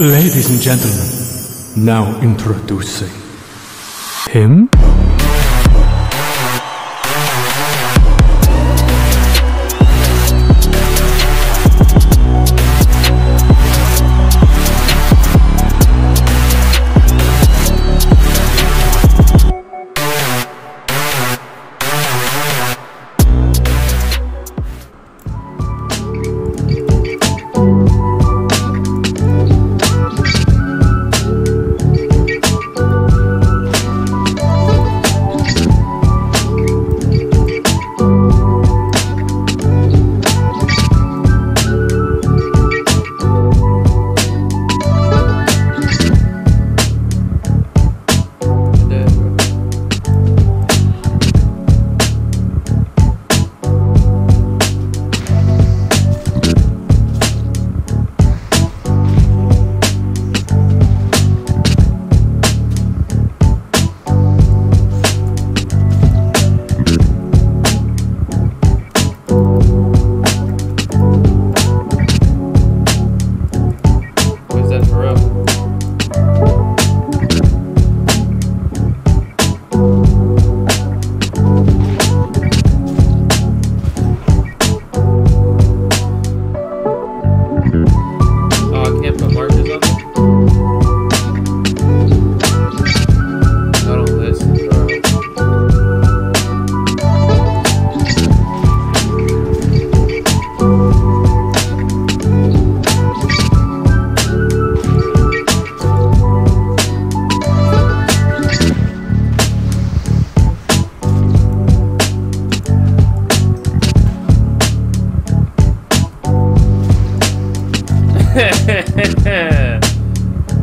Ladies and gentlemen, now introducing him.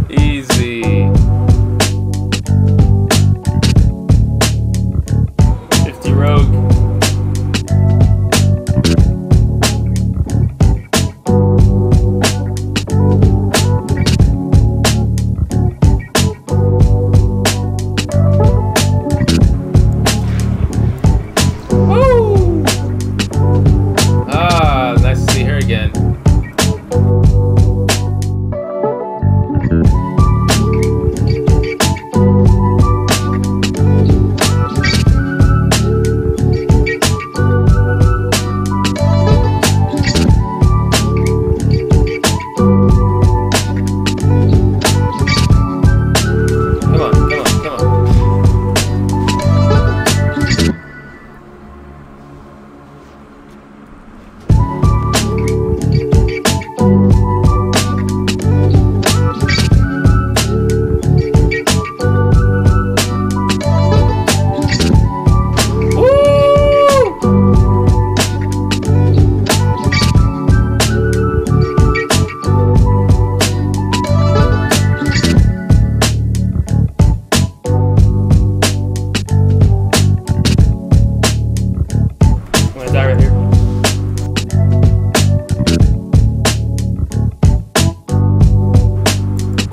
Easy. 50 rogue. Woo! Ah, nice to see her again.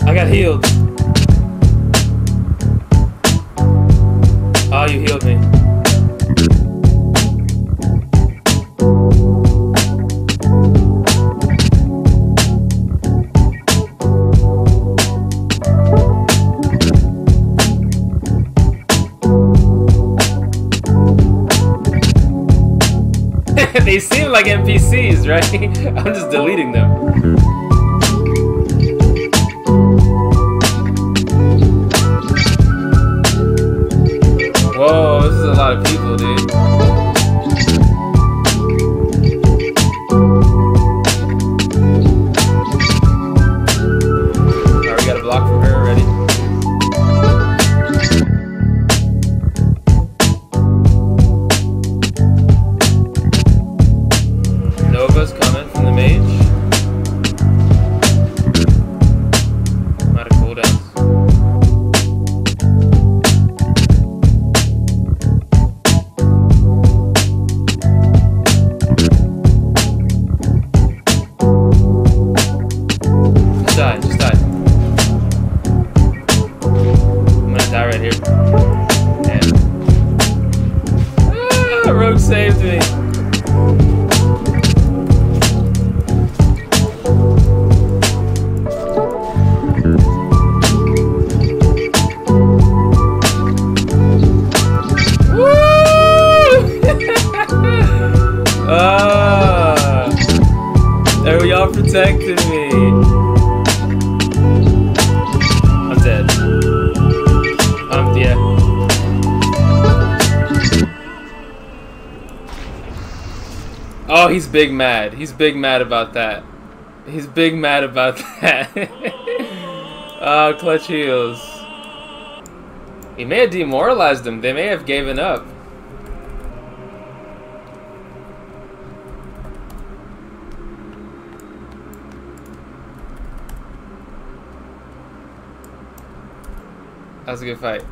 I got healed. Oh, you healed me. They seem like NPCs, right? I'm just deleting them. Whoa, this is a lot of people, dude. Alright, we got a block from her already. Nova's coming from the mage. he's big mad. He's big mad about that. He's big mad about that. Oh, clutch heals. He may have demoralized them. They may have given up. That was a good fight.